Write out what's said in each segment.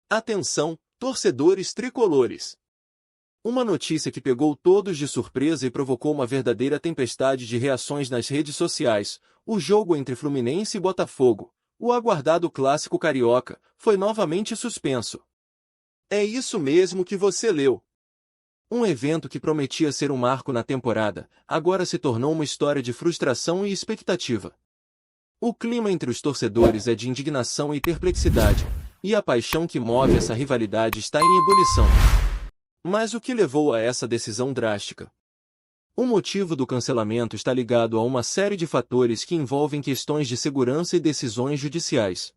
Atenção, torcedores tricolores! Uma notícia que pegou todos de surpresa e provocou uma verdadeira tempestade de reações nas redes sociais. O jogo entre Fluminense e Botafogo, o aguardado clássico carioca, foi novamente suspenso. É isso mesmo que você leu. Um evento que prometia ser um marco na temporada, agora se tornou uma história de frustração e expectativa. O clima entre os torcedores é de indignação e perplexidade, e a paixão que move essa rivalidade está em ebulição. Mas o que levou a essa decisão drástica? O motivo do cancelamento está ligado a uma série de fatores que envolvem questões de segurança e decisões judiciais.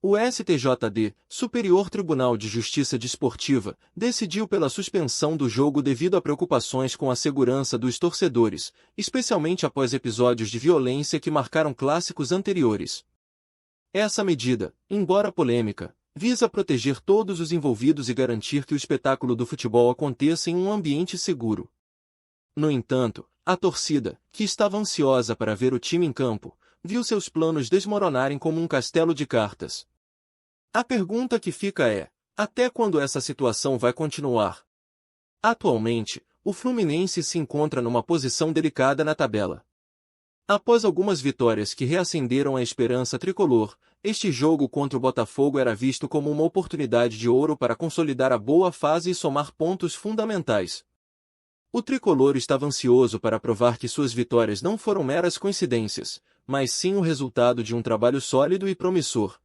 O STJD, Superior Tribunal de Justiça Desportiva, decidiu pela suspensão do jogo devido a preocupações com a segurança dos torcedores, especialmente após episódios de violência que marcaram clássicos anteriores. Essa medida, embora polêmica, visa proteger todos os envolvidos e garantir que o espetáculo do futebol aconteça em um ambiente seguro. No entanto, a torcida, que estava ansiosa para ver o time em campo, viu seus planos desmoronarem como um castelo de cartas. A pergunta que fica é: até quando essa situação vai continuar? Atualmente, o Fluminense se encontra numa posição delicada na tabela. Após algumas vitórias que reacenderam a esperança tricolor, este jogo contra o Botafogo era visto como uma oportunidade de ouro para consolidar a boa fase e somar pontos fundamentais. O tricolor estava ansioso para provar que suas vitórias não foram meras coincidências, mas sim o resultado de um trabalho sólido e promissor.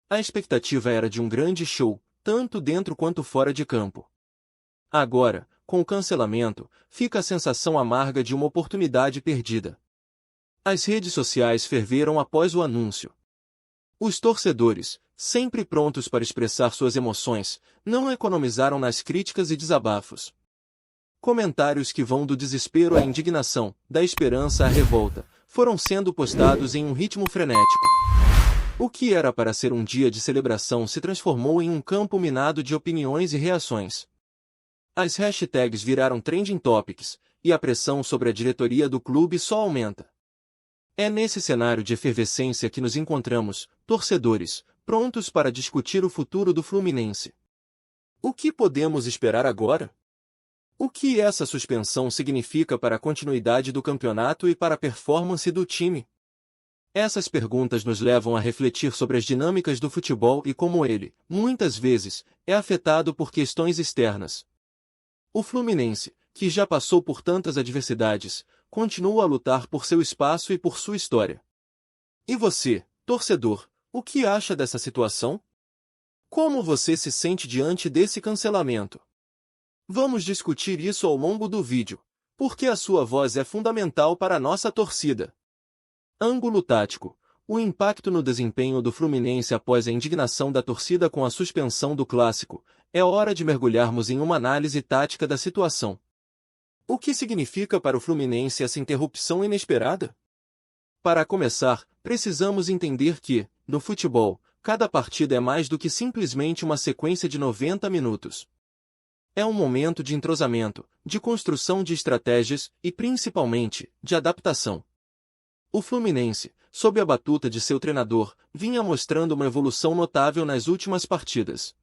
A expectativa era de um grande show, tanto dentro quanto fora de campo. Agora, com o cancelamento, fica a sensação amarga de uma oportunidade perdida. As redes sociais ferveram após o anúncio. Os torcedores, sempre prontos para expressar suas emoções, não economizaram nas críticas e desabafos. Comentários que vão do desespero à indignação, da esperança à revolta, foram sendo postados em um ritmo frenético. O que era para ser um dia de celebração se transformou em um campo minado de opiniões e reações. As hashtags viraram trending topics, e a pressão sobre a diretoria do clube só aumenta. É nesse cenário de efervescência que nos encontramos, torcedores, prontos para discutir o futuro do Fluminense. O que podemos esperar agora? O que essa suspensão significa para a continuidade do campeonato e para a performance do time? Essas perguntas nos levam a refletir sobre as dinâmicas do futebol e como ele, muitas vezes, é afetado por questões externas. O Fluminense, que já passou por tantas adversidades, continua a lutar por seu espaço e por sua história. E você, torcedor, o que acha dessa situação? Como você se sente diante desse cancelamento? Vamos discutir isso ao longo do vídeo, porque a sua voz é fundamental para a nossa torcida. Ângulo tático: o impacto no desempenho do Fluminense após a indignação da torcida com a suspensão do clássico. É hora de mergulharmos em uma análise tática da situação. O que significa para o Fluminense essa interrupção inesperada? Para começar, precisamos entender que, no futebol, cada partida é mais do que simplesmente uma sequência de 90 minutos. É um momento de entrosamento, de construção de estratégias e, principalmente, de adaptação. O Fluminense, sob a batuta de seu treinador, vinha mostrando uma evolução notável nas últimas partidas.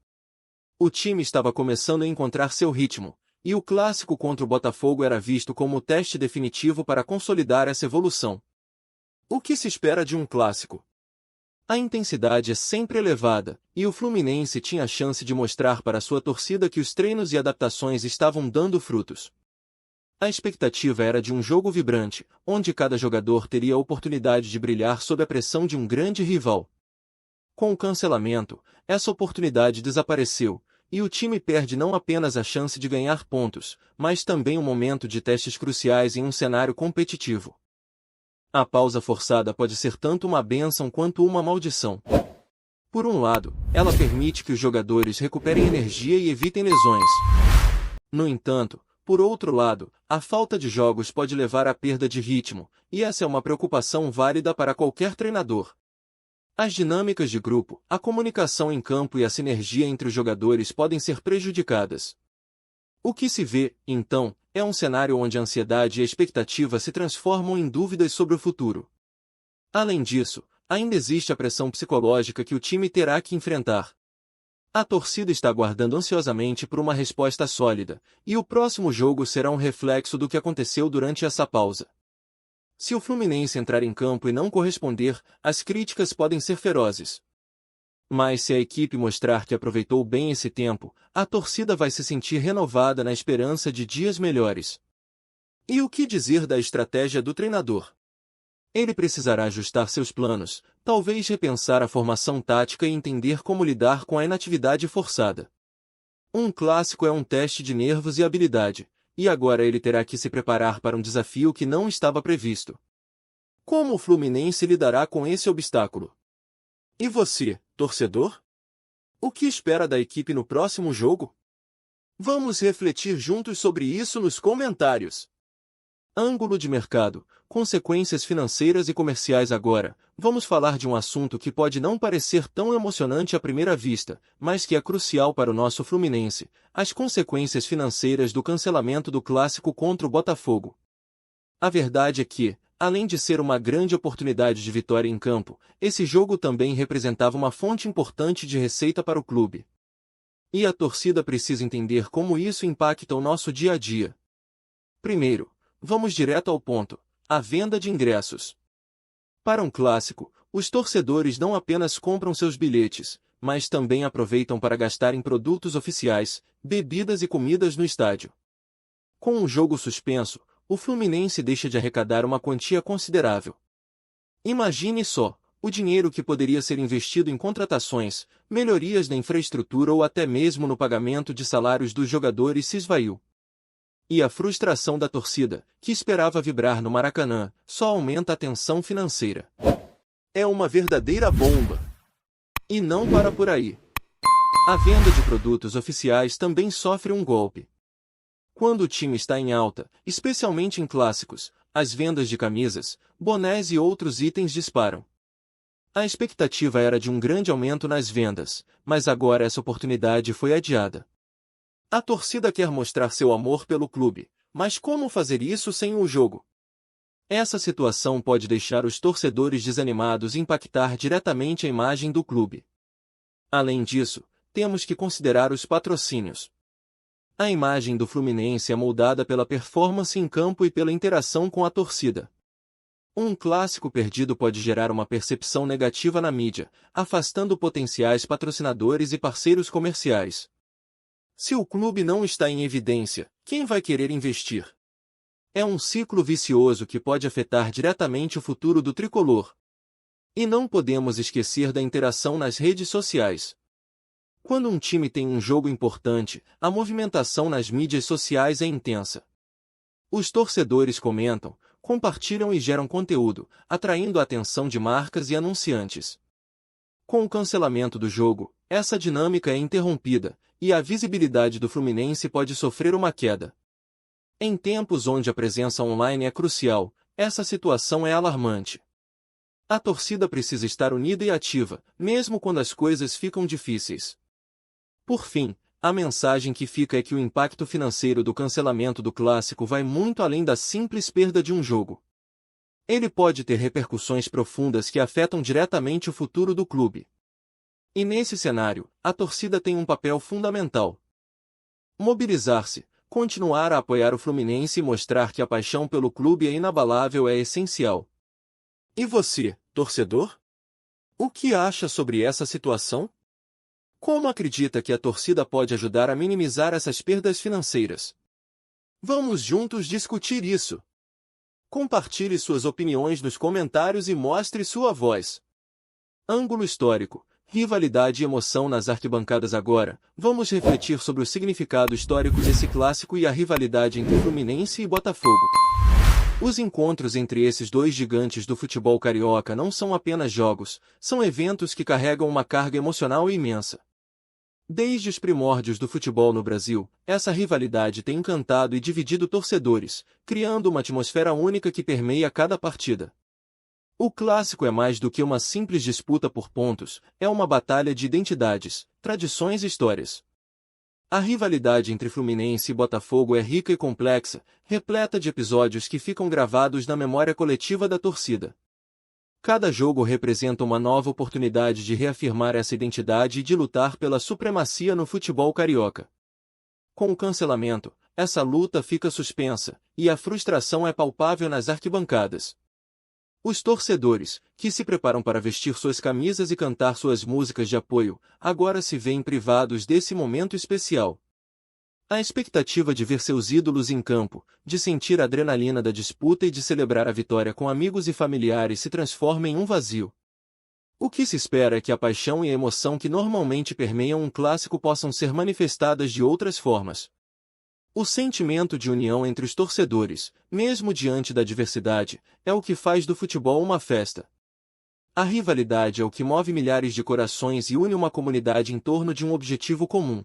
O time estava começando a encontrar seu ritmo, e o clássico contra o Botafogo era visto como o teste definitivo para consolidar essa evolução. O que se espera de um clássico? A intensidade é sempre elevada, e o Fluminense tinha a chance de mostrar para sua torcida que os treinos e adaptações estavam dando frutos. A expectativa era de um jogo vibrante, onde cada jogador teria a oportunidade de brilhar sob a pressão de um grande rival. Com o cancelamento, essa oportunidade desapareceu, e o time perde não apenas a chance de ganhar pontos, mas também um momento de testes cruciais em um cenário competitivo. A pausa forçada pode ser tanto uma bênção quanto uma maldição. Por um lado, ela permite que os jogadores recuperem energia e evitem lesões. No entanto, por outro lado, a falta de jogos pode levar à perda de ritmo, e essa é uma preocupação válida para qualquer treinador. As dinâmicas de grupo, a comunicação em campo e a sinergia entre os jogadores podem ser prejudicadas. O que se vê, então, é um cenário onde a ansiedade e a expectativa se transformam em dúvidas sobre o futuro. Além disso, ainda existe a pressão psicológica que o time terá que enfrentar. A torcida está aguardando ansiosamente por uma resposta sólida, e o próximo jogo será um reflexo do que aconteceu durante essa pausa. Se o Fluminense entrar em campo e não corresponder, as críticas podem ser ferozes. Mas se a equipe mostrar que aproveitou bem esse tempo, a torcida vai se sentir renovada na esperança de dias melhores. E o que dizer da estratégia do treinador? Ele precisará ajustar seus planos, talvez repensar a formação tática e entender como lidar com a inatividade forçada. Um clássico é um teste de nervos e habilidade, e agora ele terá que se preparar para um desafio que não estava previsto. Como o Fluminense lidará com esse obstáculo? E você, torcedor? O que espera da equipe no próximo jogo? Vamos refletir juntos sobre isso nos comentários. Ângulo de mercado, consequências financeiras e comerciais. Agora, vamos falar de um assunto que pode não parecer tão emocionante à primeira vista, mas que é crucial para o nosso Fluminense: as consequências financeiras do cancelamento do clássico contra o Botafogo. A verdade é que, além de ser uma grande oportunidade de vitória em campo, esse jogo também representava uma fonte importante de receita para o clube. E a torcida precisa entender como isso impacta o nosso dia a dia. Primeiro, vamos direto ao ponto: a venda de ingressos. Para um clássico, os torcedores não apenas compram seus bilhetes, mas também aproveitam para gastar em produtos oficiais, bebidas e comidas no estádio. Com o jogo suspenso, o Fluminense deixa de arrecadar uma quantia considerável. Imagine só, o dinheiro que poderia ser investido em contratações, melhorias na infraestrutura ou até mesmo no pagamento de salários dos jogadores se esvaiu. E a frustração da torcida, que esperava vibrar no Maracanã, só aumenta a tensão financeira. É uma verdadeira bomba. E não para por aí. A venda de produtos oficiais também sofre um golpe. Quando o time está em alta, especialmente em clássicos, as vendas de camisas, bonés e outros itens disparam. A expectativa era de um grande aumento nas vendas, mas agora essa oportunidade foi adiada. A torcida quer mostrar seu amor pelo clube, mas como fazer isso sem o jogo? Essa situação pode deixar os torcedores desanimados e impactar diretamente a imagem do clube. Além disso, temos que considerar os patrocínios. A imagem do Fluminense é moldada pela performance em campo e pela interação com a torcida. Um clássico perdido pode gerar uma percepção negativa na mídia, afastando potenciais patrocinadores e parceiros comerciais. Se o clube não está em evidência, quem vai querer investir? É um ciclo vicioso que pode afetar diretamente o futuro do tricolor. E não podemos esquecer da interação nas redes sociais. Quando um time tem um jogo importante, a movimentação nas mídias sociais é intensa. Os torcedores comentam, compartilham e geram conteúdo, atraindo a atenção de marcas e anunciantes. Com o cancelamento do jogo, essa dinâmica é interrompida, e a visibilidade do Fluminense pode sofrer uma queda. Em tempos onde a presença online é crucial, essa situação é alarmante. A torcida precisa estar unida e ativa, mesmo quando as coisas ficam difíceis. Por fim, a mensagem que fica é que o impacto financeiro do cancelamento do clássico vai muito além da simples perda de um jogo. Ele pode ter repercussões profundas que afetam diretamente o futuro do clube. E nesse cenário, a torcida tem um papel fundamental. Mobilizar-se, continuar a apoiar o Fluminense e mostrar que a paixão pelo clube é inabalável é essencial. E você, torcedor? O que acha sobre essa situação? Como acredita que a torcida pode ajudar a minimizar essas perdas financeiras? Vamos juntos discutir isso. Compartilhe suas opiniões nos comentários e mostre sua voz. Ângulo histórico. Rivalidade e emoção nas arquibancadas. Agora, vamos refletir sobre o significado histórico desse clássico e a rivalidade entre Fluminense e Botafogo. Os encontros entre esses dois gigantes do futebol carioca não são apenas jogos, são eventos que carregam uma carga emocional imensa. Desde os primórdios do futebol no Brasil, essa rivalidade tem encantado e dividido torcedores, criando uma atmosfera única que permeia cada partida. O clássico é mais do que uma simples disputa por pontos, é uma batalha de identidades, tradições e histórias. A rivalidade entre Fluminense e Botafogo é rica e complexa, repleta de episódios que ficam gravados na memória coletiva da torcida. Cada jogo representa uma nova oportunidade de reafirmar essa identidade e de lutar pela supremacia no futebol carioca. Com o cancelamento, essa luta fica suspensa, e a frustração é palpável nas arquibancadas. Os torcedores, que se preparam para vestir suas camisas e cantar suas músicas de apoio, agora se veem privados desse momento especial. A expectativa de ver seus ídolos em campo, de sentir a adrenalina da disputa e de celebrar a vitória com amigos e familiares se transforma em um vazio. O que se espera é que a paixão e a emoção que normalmente permeiam um clássico possam ser manifestadas de outras formas. O sentimento de união entre os torcedores, mesmo diante da adversidade, é o que faz do futebol uma festa. A rivalidade é o que move milhares de corações e une uma comunidade em torno de um objetivo comum.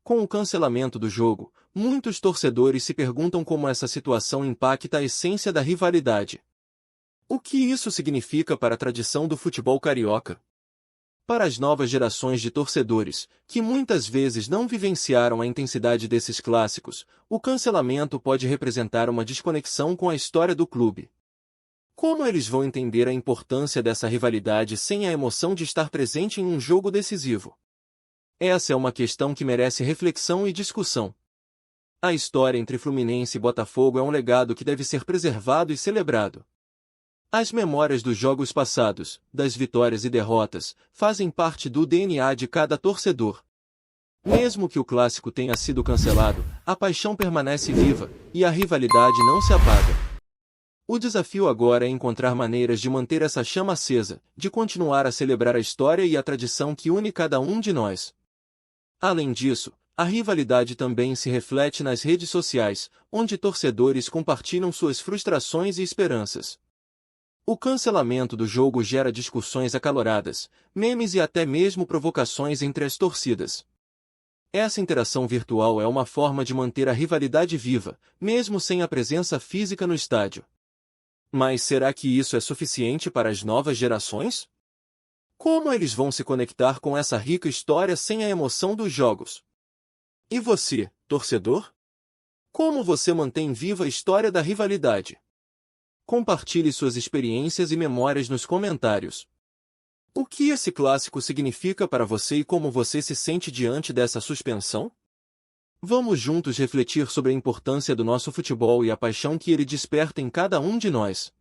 Com o cancelamento do jogo, muitos torcedores se perguntam como essa situação impacta a essência da rivalidade. O que isso significa para a tradição do futebol carioca? Para as novas gerações de torcedores, que muitas vezes não vivenciaram a intensidade desses clássicos, o cancelamento pode representar uma desconexão com a história do clube. Como eles vão entender a importância dessa rivalidade sem a emoção de estar presente em um jogo decisivo? Essa é uma questão que merece reflexão e discussão. A história entre Fluminense e Botafogo é um legado que deve ser preservado e celebrado. As memórias dos jogos passados, das vitórias e derrotas, fazem parte do DNA de cada torcedor. Mesmo que o clássico tenha sido cancelado, a paixão permanece viva, e a rivalidade não se apaga. O desafio agora é encontrar maneiras de manter essa chama acesa, de continuar a celebrar a história e a tradição que une cada um de nós. Além disso, a rivalidade também se reflete nas redes sociais, onde torcedores compartilham suas frustrações e esperanças. O cancelamento do jogo gera discussões acaloradas, memes e até mesmo provocações entre as torcidas. Essa interação virtual é uma forma de manter a rivalidade viva, mesmo sem a presença física no estádio. Mas será que isso é suficiente para as novas gerações? Como eles vão se conectar com essa rica história sem a emoção dos jogos? E você, torcedor? Como você mantém viva a história da rivalidade? Compartilhe suas experiências e memórias nos comentários. O que esse clássico significa para você e como você se sente diante dessa suspensão? Vamos juntos refletir sobre a importância do nosso futebol e a paixão que ele desperta em cada um de nós.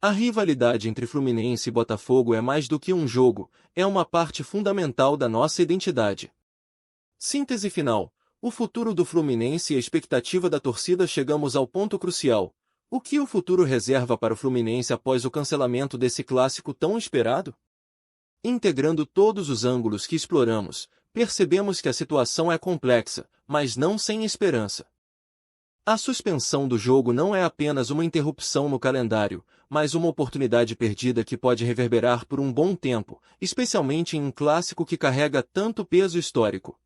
A rivalidade entre Fluminense e Botafogo é mais do que um jogo, é uma parte fundamental da nossa identidade. Síntese final: o futuro do Fluminense e a expectativa da torcida. Chegamos ao ponto crucial. O que o futuro reserva para o Fluminense após o cancelamento desse clássico tão esperado? Integrando todos os ângulos que exploramos, percebemos que a situação é complexa, mas não sem esperança. A suspensão do jogo não é apenas uma interrupção no calendário, mas uma oportunidade perdida que pode reverberar por um bom tempo, especialmente em um clássico que carrega tanto peso histórico.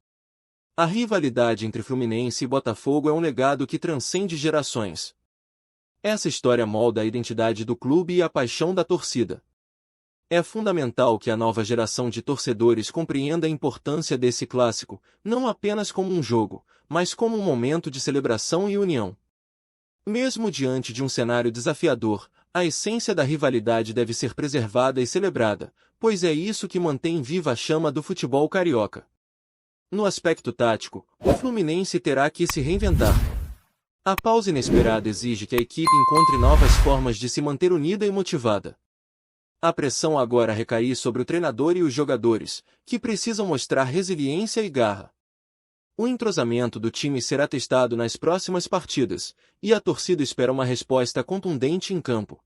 A rivalidade entre Fluminense e Botafogo é um legado que transcende gerações. Essa história molda a identidade do clube e a paixão da torcida. É fundamental que a nova geração de torcedores compreenda a importância desse clássico, não apenas como um jogo, mas como um momento de celebração e união. Mesmo diante de um cenário desafiador, a essência da rivalidade deve ser preservada e celebrada, pois é isso que mantém viva a chama do futebol carioca. No aspecto tático, o Fluminense terá que se reinventar. A pausa inesperada exige que a equipe encontre novas formas de se manter unida e motivada. A pressão agora recai sobre o treinador e os jogadores, que precisam mostrar resiliência e garra. O entrosamento do time será testado nas próximas partidas, e a torcida espera uma resposta contundente em campo.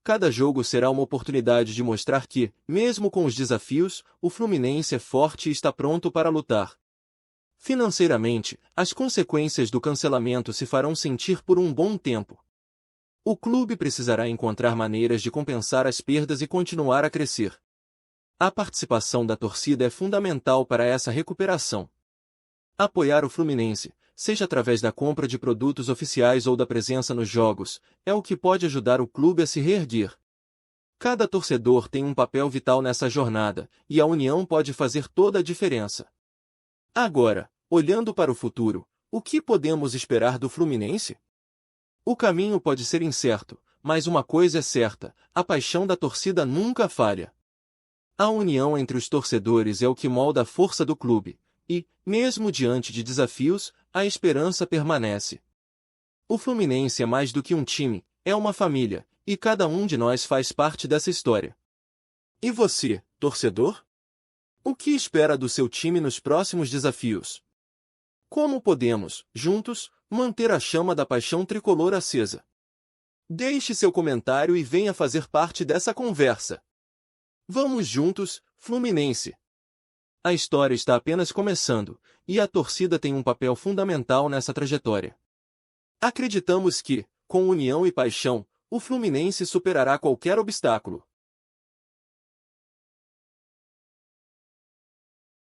Cada jogo será uma oportunidade de mostrar que, mesmo com os desafios, o Fluminense é forte e está pronto para lutar. Financeiramente, as consequências do cancelamento se farão sentir por um bom tempo. O clube precisará encontrar maneiras de compensar as perdas e continuar a crescer. A participação da torcida é fundamental para essa recuperação. Apoiar o Fluminense, seja através da compra de produtos oficiais ou da presença nos jogos, é o que pode ajudar o clube a se reerguer. Cada torcedor tem um papel vital nessa jornada, e a união pode fazer toda a diferença. Agora, olhando para o futuro, o que podemos esperar do Fluminense? O caminho pode ser incerto, mas uma coisa é certa, a paixão da torcida nunca falha. A união entre os torcedores é o que molda a força do clube, e, mesmo diante de desafios, a esperança permanece. O Fluminense é mais do que um time, é uma família, e cada um de nós faz parte dessa história. E você, torcedor? O que espera do seu time nos próximos desafios? Como podemos, juntos, manter a chama da paixão tricolor acesa? Deixe seu comentário e venha fazer parte dessa conversa. Vamos juntos, Fluminense! A história está apenas começando, e a torcida tem um papel fundamental nessa trajetória. Acreditamos que, com união e paixão, o Fluminense superará qualquer obstáculo.